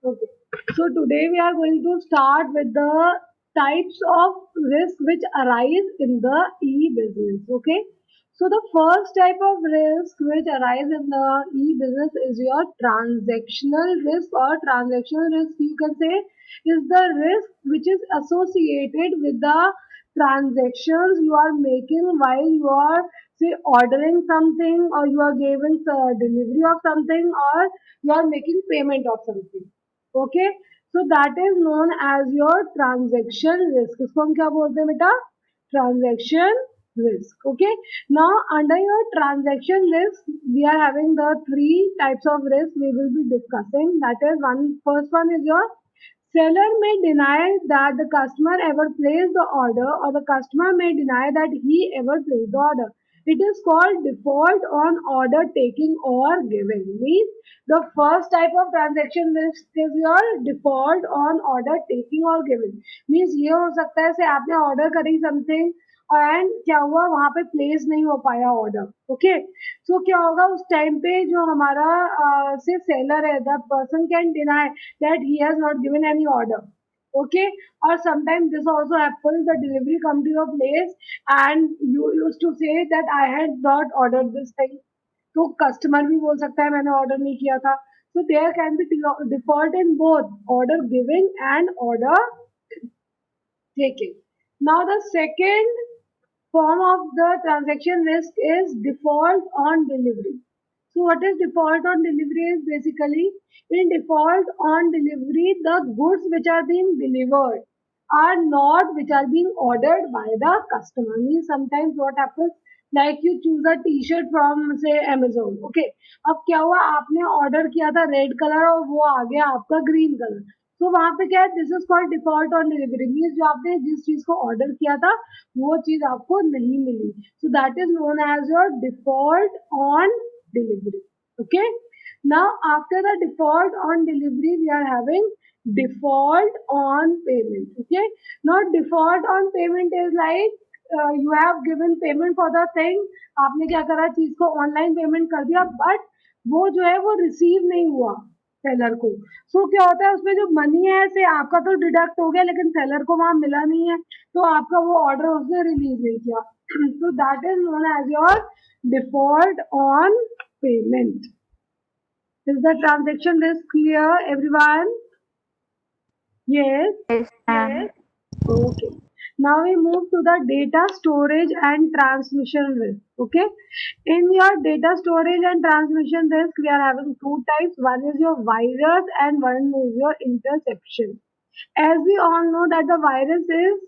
Okay. So today we are going to start with the types of risk which arise in the e-business. Okay. So the first type of risk which arise in the e-business is your transactional risk, or transactional risk you can say is the risk which is associated with the transactions you are making while you are say ordering something, or you are giving delivery of something, or you are making payment of something. Okay, so that is known as your transaction risk. इसको हम क्या बोलते हैं बेटा? Transaction risk. Okay, now under your transaction risk we are having the three types of risk we will be discussing. That is, first one is your seller may deny that the customer ever placed the order, or the customer may deny that he ever placed the order. It is called default on order taking or giving. Means the first type of transaction risk is your default on order taking or giving. Means ये हो सकता है से आपने order करी something and क्या हुआ वहां पे प्लेस नहीं हो पाया ऑर्डर. ओके, सो क्या होगा उस टाइम पे जो हमारा से सेलर है, the person can deny that he has not given any order. Okay, or sometimes this also happens, the delivery come to your place and you used to say that I had not ordered this thing. तो customer भी बोल सकता है मैंने order नहीं किया था. So there can be default in both order giving and order taking. Now the second form of the transaction risk is default on delivery. So what is default on delivery is basically, in default on delivery, the goods which are being delivered are not which are being ordered by the customer. Means sometimes what happens, like you choose a t-shirt from say Amazon. Okay, अब क्या हुआ आपने order किया था red colour और वो आ गया आपका ग्रीन कलर. तो वहां पे क्या है, this is called default on delivery. Means जो आपने जिस चीज को ऑर्डर किया था वो चीज आपको नहीं मिली. So that is known as your default on delivery. Okay, now after the default on delivery we are having default on payment. Okay, now default on payment is like you have given payment for the thing. आपने क्या करा, चीज को online payment कर दिया, but वो जो है वो रिसीव नहीं हुआ सेलर को. सो क्या होता है उसमें जो मनी है से आपका तो डिडक्ट हो गया, लेकिन सेलर को वहां मिला नहीं है, तो आपका वो ऑर्डर उसने रिलीज नहीं किया. so that is known as your default on payment. Is the transaction risk clear, everyone? Yes. Yes, ma'am. Okay. Now we move to the data storage and transmission risk. Okay. In your data storage and transmission risk, we are having two types. One is your virus and one is your interception. As we all know that the virus is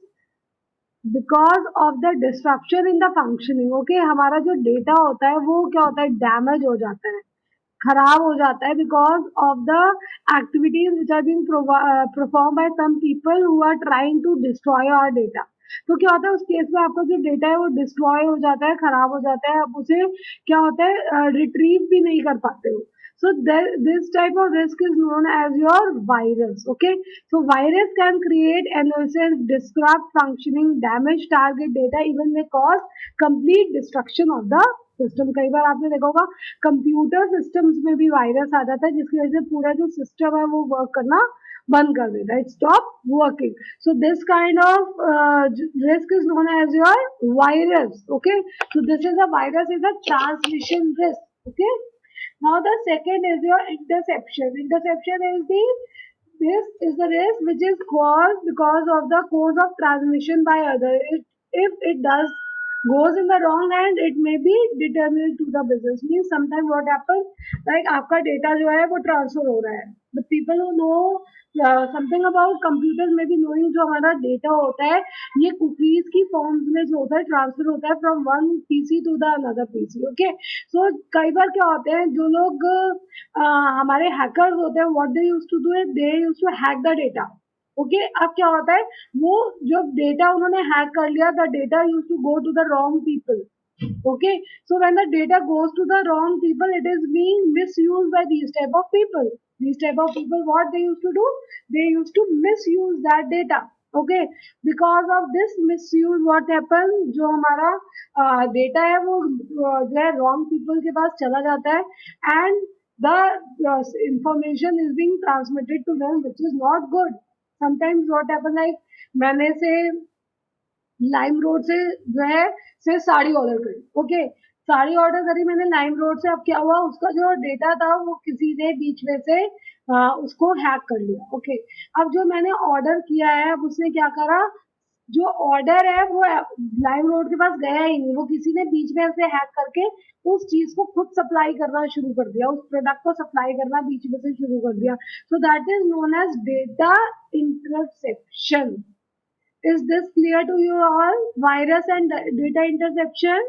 because of the disruption in the functioning. Okay, हमारा जो data होता है वो क्या होता है, damage हो जाता है, खराब हो जाता है, because of the activities which are being perform by some people who are trying to destroy our data. तो क्या होता है उस केस में आपका जो डेटा है वो डिस्ट्रॉय हो जाता है, खराब हो जाता है, आप उसे क्या होता है रिट्रीव भी नहीं कर पाते हो. So this type of risk is known as your virus. Okay, so virus can create annoyance, disrupt functioning, damage target data, even may cause complete destruction of the system. कई बार आपने देखा होगा कंप्यूटर सिस्टम्स में भी virus आ जाता है, जिसकी वजह से पूरा जो सिस्टम है वो वर्क करना बंद कर देता है, stop working. So this kind of risk is known as your virus. Okay, so this is a virus is a transmission risk. Okay, now the second is your interception. Interception is the this is the risk which is caused because of the course of transmission by other. If it does goes in the wrong hand, it may be determinant to the business. Means sometimes what happens, like आपका data जो है वो transfer हो रहा है. The people who know something about computer में भी knowing, जो हमारा डेटा होता है ये कुकीज की फॉर्म्स में जो होता है ट्रांसफर होता है from one PC to the another PC. Okay, so कई बार क्या होते हैं जो लोग हमारे हैकर्स होते हैं, what they used to do is they used to hack the data. Okay, अब क्या होता है वो जो डेटा उन्होंने हैक कर लिया, the data use to go to the wrong people. Okay, so when the data goes to the wrong people, it is being misused by these type of people. These type of people, what they used to do, they used to misuse that data. Okay, because of this misuse, what happen, जो हमारा data है वो जो है wrong people के पास चला जाता है, and the information is being transmitted to them, which is not good. Sometimes what happen, like मैंने से लाइम रोड से जो है से साड़ी ऑर्डर करी, ओके, साड़ी ऑर्डर करी मैंने लाइम रोड से, अब क्या हुआ, उसका जो डेटा था वो किसी ने बीच में से उसको हैक कर लिया, ओके। अब जो मैंने ऑर्डर किया है, अब उसने क्या करा, जो ऑर्डर है वो लाइम रोड के पास गया ही नहीं, वो किसी ने बीच में से हैक करके उस चीज को खुद सप्लाई करना शुरू कर दिया, उस प्रोडक्ट को सप्लाई करना बीच में से शुरू कर दिया। So that is known as data interception. Is this clear to you all? Virus and data interception?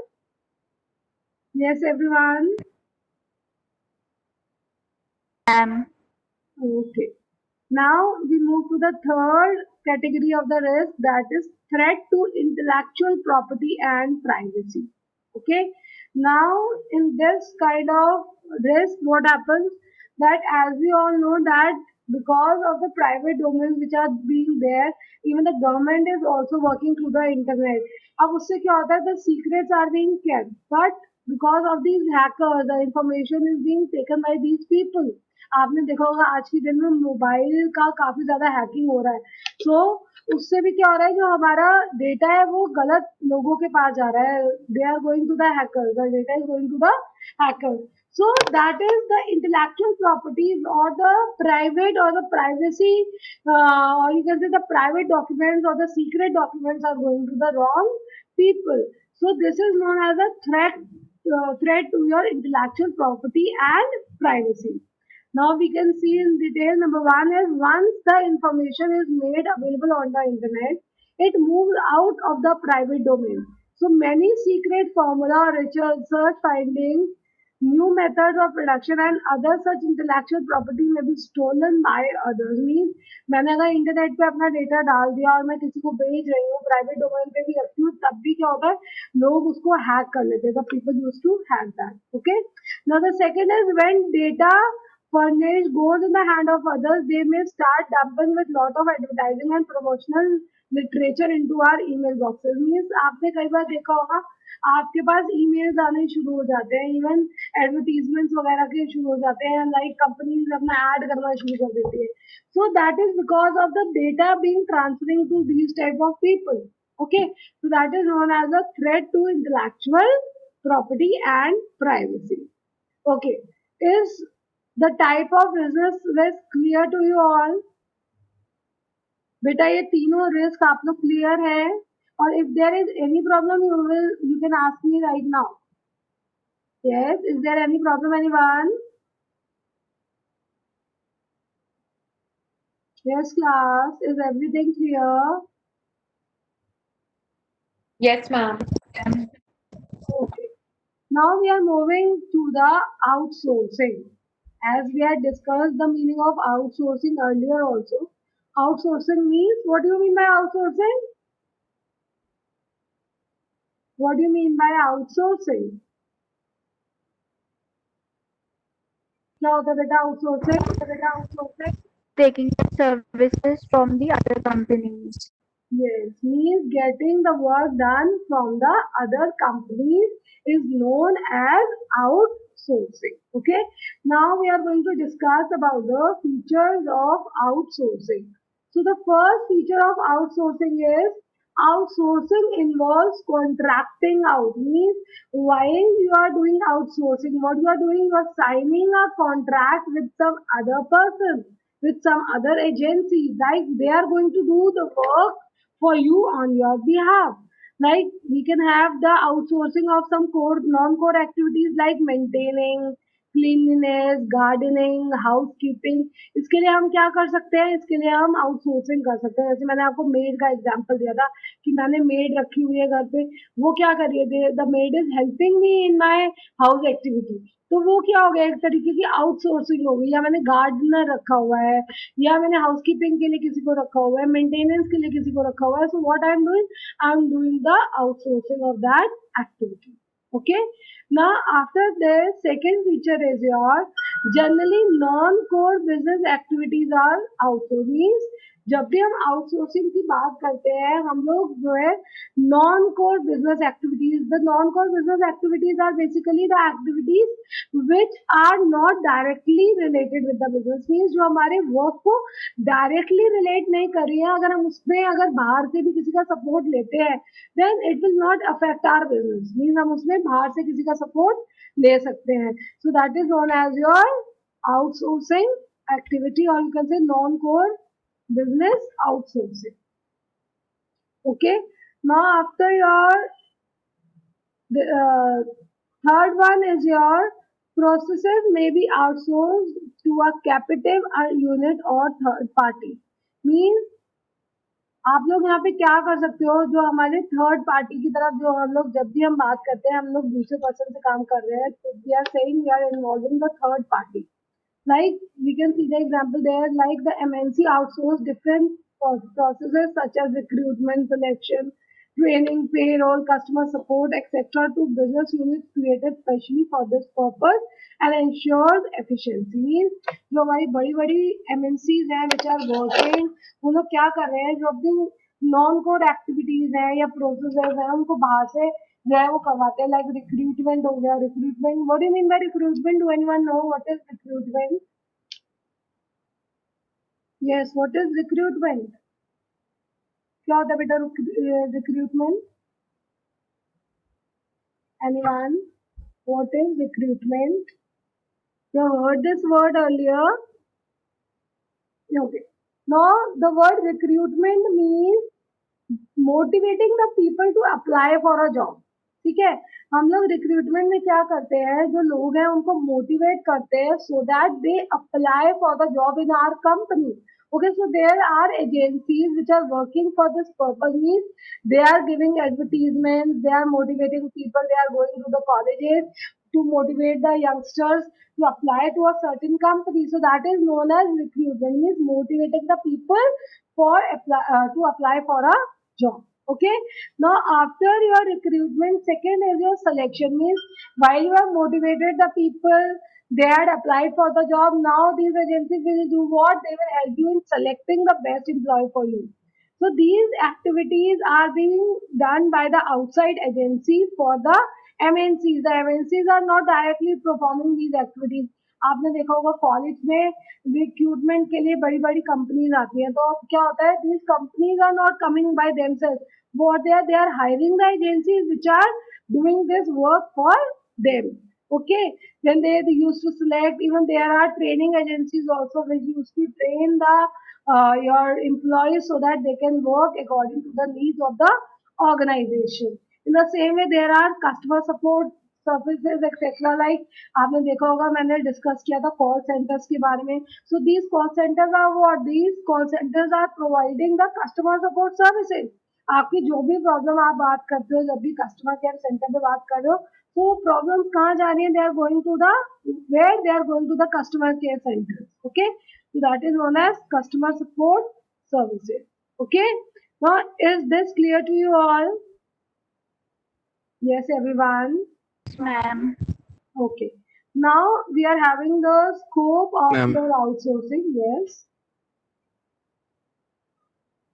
Yes, everyone. Okay. Now we move to the third category of the risk, that is threat to intellectual property and privacy. Okay. Now in this kind of risk, what happens, that as we all know that because of the private domains which are being there, even the government is also working through the internet. अब उससे क्या होता है, the secrets are being kept, but because of these hackers, the information is being taken by these people. आपने देखा होगा आज के दिन में मोबाइल का काफी ज्यादा हैकिंग हो रहा है, तो उससे भी क्या हो रहा है, जो हमारा डेटा है वो गलत लोगों के पास जा रहा है, they are going to the hacker, the data is going to the hacker. So that is the intellectual properties or the private or the privacy, or you can say the private documents or the secret documents are going to the wrong people. So this is known as a threat to your intellectual property and privacy. Now we can see in detail. Number one is, once the information is made available on the internet, it moves out of the private domain. So many secret formula, research findings, new methods of production and other such intellectual property may be stolen by others. Means मैंने अगर internet पे अपना data डाल दिया और मैं किसी को बेच रही हूँ, प्राइवेट डोमेन पे भी रखती हूँ, तब भी क्या होता है, लोग उसको हैक कर लेते हैं. The people used to hack that. Okay. Now the second is, when data furnished goes in the hand of others, they may start dumping with lot of advertising and promotional literature into our email boxes. Means आपने कई बार देखा होगा, आपके पास emails आने शुरू हो जाते हैं, इवन एडवर्टीजमेंट्स वगैरह के शुरू हो जाते हैं, लाइक कंपनीज अपना ऐड करना शुरू कर देती है. So that is because of the data being transferring to these type of people. Okay, so that is known as a threat to intellectual property and privacy. Okay, is the type of business risk clear to you all? बेटा ये तीनों risk आप लोग clear है? और if there is any problem, you can ask me right now. Yes, is there any problem, anyone? Yes, class, is everything clear? Yes, ma'am. Okay. Now we are moving to the outsourcing. As we had discussed the meaning of outsourcing earlier also. Outsourcing means, what do you mean by outsourcing? What do you mean by outsourcing? क्या होता है बेटा outsourcing? Taking the services from the other companies. Yes, means getting the work done from the other companies is known as outsourcing. Okay, now we are going to discuss about the features of outsourcing. So the first feature of outsourcing is, outsourcing involves contracting out. Means while you are doing outsourcing, what you are doing, you are signing a contract with some other person, with some other agency, like they are going to do the work for you on your behalf. Like we can have the outsourcing of some core non-core activities like maintaining, cleanliness, gardening, housekeeping. इसके लिए हम क्या कर सकते हैं, इसके लिए हम आउटसोर्सिंग कर सकते हैं. जैसे मैंने आपको मेड का एग्जांपल दिया था कि मैंने मेड रखी हुई है घर पे, वो क्या कर रही है, the made is helping me in my house activity. तो वो क्या हो गया, एक तरीके की आउटसोर्सिंग हो गई. या मैंने गार्डनर रखा हुआ है, या मैंने हाउसकीपिंग के लिए किसी को रखा हुआ है, मेंटेनेंस के लिए किसी को रखा हुआ है. So what I am doing the outsourcing of that activity. Okay, Now, after this, second feature is your generally non-core business activities are outsourced. Means जब भी हम आउटसोर्सिंग की बात करते हैं हम लोग जो है non core business activities the non core business activities are basically the activities which are not directly related with the business means जो हमारे वर्क को डायरेक्टली रिलेट नहीं कर रही है अगर हम उसमें अगर बाहर से भी किसी का सपोर्ट लेते हैं then it will not affect our business means हम उसमें बाहर से किसी का सपोर्ट ले सकते हैं so that is known as your outsourcing activity or you can say non-core business outsourcing. Okay, now after your third one is your processes may be outsourced to a captive unit or third party means आप लोग यहाँ पे क्या कर सकते हो जो हमारे थर्ड पार्टी की तरफ जो हम लोग जब भी हम बात करते हैं हम लोग दूसरे पर्सन से काम कर रहे हैं तो we are saying we are involving the third party like we can see the example there like the MNC outsource different processes such as recruitment, selection, training, payroll, customer support, etc. to business units created specially for this purpose and ensures efficiency. Means जो हमारी बड़ी बड़ी MNCs हैं which are working वो लोग क्या कर रहे हैं जो अपनी नॉन कोर एक्टिविटीज हैं या प्रोसेसेस हैं उनको बाहर से जो है वो करवाते हैं लाइक रिक्रूटमेंट हो गया recruitment what do mean by recruitment do anyone know what is recruitment yes what is recruitment क्या होता है बेटा recruitment anyone what is recruitment you heard this word earlier okay now the word recruitment means motivating the people to apply for a job ठीक है हम लोग recruitment में क्या करते हैं जो लोग हैं उनको मोटिवेट करते हैं so that they apply for the job in our company okay so there are agencies which are working for this purpose means they are giving advertisements they are motivating people they are going to the colleges to motivate the youngsters to apply to a certain company so that is known as recruitment means motivating the people for to apply for a job okay now after your recruitment second is your selection means while you have motivated the people they had applied for the job now these agencies will do what they will help you in selecting the best employee for you so these activities are being done by the outside agency for the MNCs the MNCs are not directly performing these activities आपने देखा होगा college में recruitment के लिए बड़ी बड़ी companies आती हैं तो क्या होता है these companies are not coming by themselves what they are hiring the agencies which are doing this work for them okay then they used to select even there are training agencies also which used to train the your employees so that they can work according to the needs of the organization in the same way there are customer support services etc like आपने देखा होगा मैंने discuss किया था call centres के बारे में so these call centers are what these call centers are providing the customer support services आपकी जो भी प्रॉब्लम आप बात करते हो जब भी कस्टमर केयर सेंटर पे बात कर रहे हो तो प्रॉब्लम्स कहाँ जा रही है they are going to the where they are going to the customer care centre okay so that is known as customer support services okay now is this clear to you all yes everyone ma'am. okay now we are having the scope of your outsourcing yes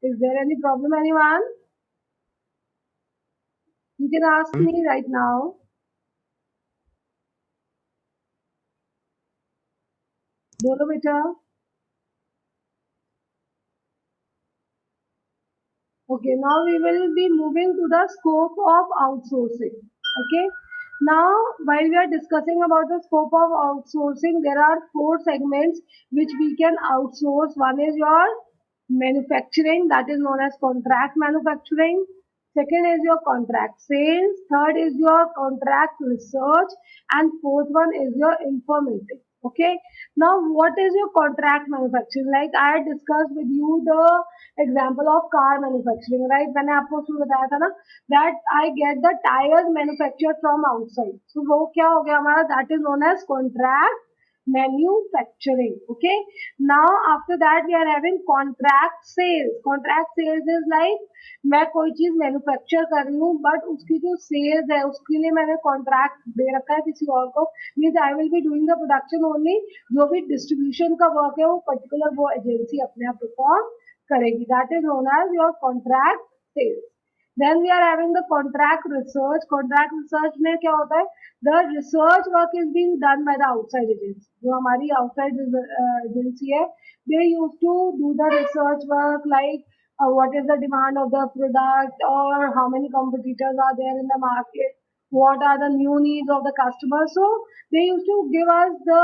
is there any problem anyone you can ask me right now बोलो बेटा okay now we will be moving to the scope of outsourcing okay now while we are discussing about the scope of outsourcing there are four segments which we can outsource one is your manufacturing that is known as contract manufacturing second is your contract sales third is your contract research and fourth one is your informatics okay now what is your contract manufacturing like I had discussed with you the example of car manufacturing right मैंने आपको उसमें बताया था ना that I get the tires manufactured from outside so वो क्या हो गया हमारा that is known as contract manufacturing. Okay, now after that we are having contract sales. Contract sales is like मैं कोई चीज मैन्युफैक्चर कर रही हूँ बट उसकी जो सेल्स है उसके लिए मैंने कॉन्ट्रैक्ट दे रखा है किसी और को, means I will be doing the production only, जो भी डिस्ट्रीब्यूशन का वर्क है वो पर्टिकुलर वो एजेंसी अपने आप परफॉर्म करेगी, that is known as your contract sales. Then we are having the contract research. Contract research में क्या होता है? The research work is being done by the outside agency. जो हमारी outside agency है, they used to do the research work like what is the demand of the product or how many competitors are there in the market, what are the new needs of the customer. So they used to give us the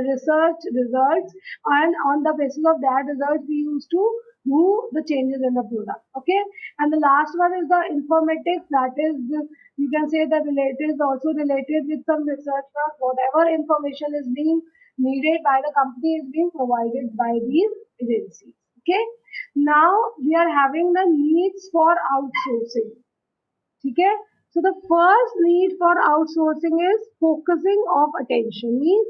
research results, and on the basis of that results we used to do the changes in the product. Okay, and the last one is the informatics, that is you can say that it is also related with some research work. Whatever information is being needed by the company is being provided by these agencies. Okay, now we are having the needs for outsourcing. ठीक है, so the first need for outsourcing is focusing of attention, means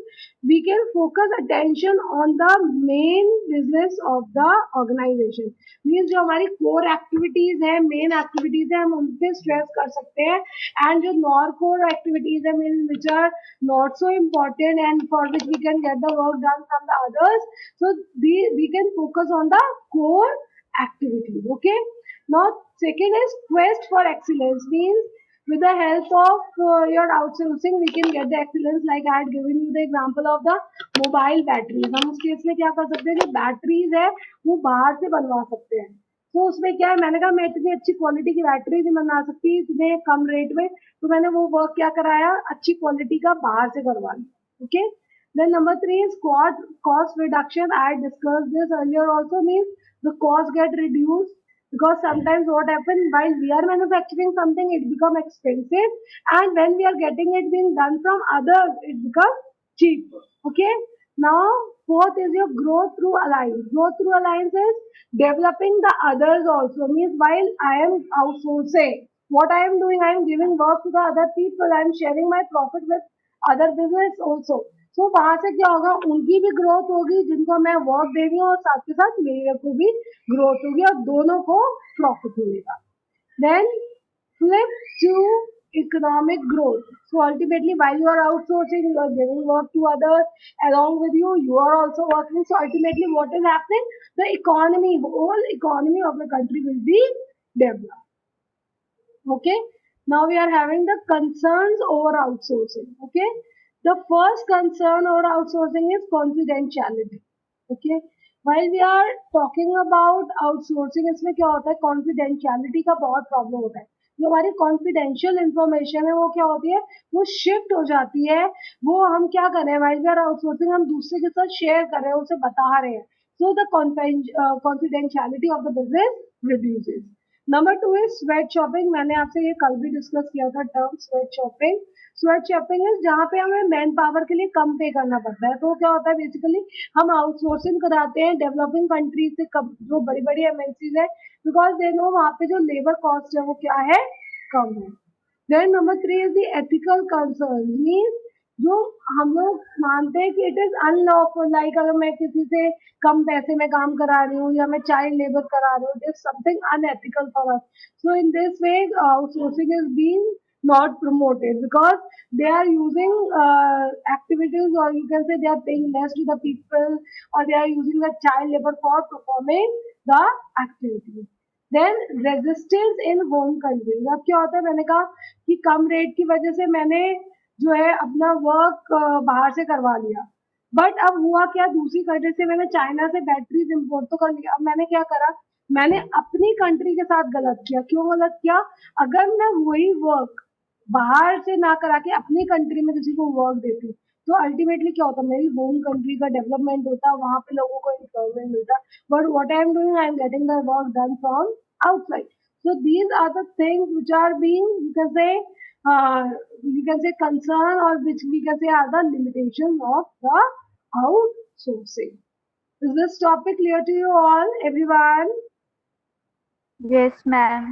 we can focus attention on the main business of the organization, means जो हमारी core activities है, main activities है, हम उन पे stress कर सकते हैं, and जो non core activities है, means which are not so important and for which we can get the work done from the others, so we can focus on the core activities. Okay, now second is quest for excellence, means with the help of your outsourcing we can get the excellence, like I had given you the example of the mobile batteries. हम उस case में क्या कर सकते हैं, जो batteries है वो बाहर से बनवा सकते हैं. तो उसमें क्या है, मैंने कहा मैं इतनी अच्छी क्वालिटी की बैटरी नहीं बना सकती इतने कम रेट में, तो मैंने वो वर्क क्या कराया, अच्छी क्वालिटी का बाहर से करवा लिया. Okay, then number 3 is cost reduction. I discussed this earlier also, means the cost get reduced, because sometimes what happens, while we are manufacturing something it become expensive, and when we are getting it being done from others it becomes cheap. Okay, now fourth is your growth through alliance. Growth through alliance is developing the others also, means while I am outsourcing, what I am doing, I am giving work to the other people, I am sharing my profit with other business also. So वहां से क्या होगा, उनकी भी growth होगी जिनको मैं work दे रही हूँ, और साथ के साथ मेरे को भी ग्रोथ होगी और दोनों को प्रॉफिट मिलेगा. Then flip to economic growth. So ultimately, while you are outsourcing, you are giving work to others. Along with you, you are also working. So ultimately, what is happening? The economy, whole economy of the country will be developed. Okay, now we are having the concerns over outsourcing. Okay, the first concern over outsourcing is confidentiality. Okay, while we are talking about outsourcing, इसमें क्या होता है, confidentiality का बहुत problem होता है. जो हमारी कॉन्फिडेंशियल इंफॉर्मेशन है वो क्या होती है, वो शिफ्ट हो जाती है. वो हम क्या कर रहे हैं, वाइल वी आर आउटसोर्सिंग हम दूसरे के साथ शेयर कर रहे हैं, उसे बता रहे हैं. So the confidentiality of the business reduces. Number 2 is sweat shopping. मैंने आपसे ये कल भी डिस्कस किया था term sweat shopping. Sweat shopping is जहाँ पे हमें मैन पावर के लिए कम पे करना पड़ता है. तो क्या होता है, बेसिकली हम आउटसोर्सिंग कराते हैं डेवलपिंग कंट्री से, जो बड़ी बड़ी एमएनसीज है, बिकॉज दे नो वहाँ पे जो लेबर कॉस्ट है वो क्या है, कम है. Then number 3 is the ethical concern, means जो हम लोग मानते हैं कि इट इज अनलॉफुल, लाइक अगर मैं किसी से कम पैसे में काम करा रही हूँ या मैं चाइल्ड लेबर करा रही हूँ, this something unethical for us. So in this way outsourcing is being not promoted, because they are using activities, or you can say they are paying less to the people, or they are using the child labor for performing the activity. Then resistance in home countries. अब क्या होता है, मैंने कहा कि कम rate की वजह से मैंने जो है अपना वर्क बाहर से करवा लिया, बट अब हुआ क्या, दूसरी कंट्री से मैंने चाइना से बैटरीज इम्पोर्ट तो कर लिया. अब मैंने क्या करा, मैंने अपनी कंट्री के साथ गलत किया. क्यों गलत किया, अगर मैं वही वर्क बाहर से ना करा के अपनी कंट्री में किसी को वर्क देती, तो अल्टीमेटली क्या होता, मेरी होम कंट्री का डेवलपमेंट होता, वहां पे लोगों को एम्प्लॉयमेंट मिलता. But what I am doing, I am getting the work done from outside. So these are the things which are being, you can say concern, or which we can say are the limitations of the outsourcing. Is this topic clear to you all, everyone? Yes, ma'am.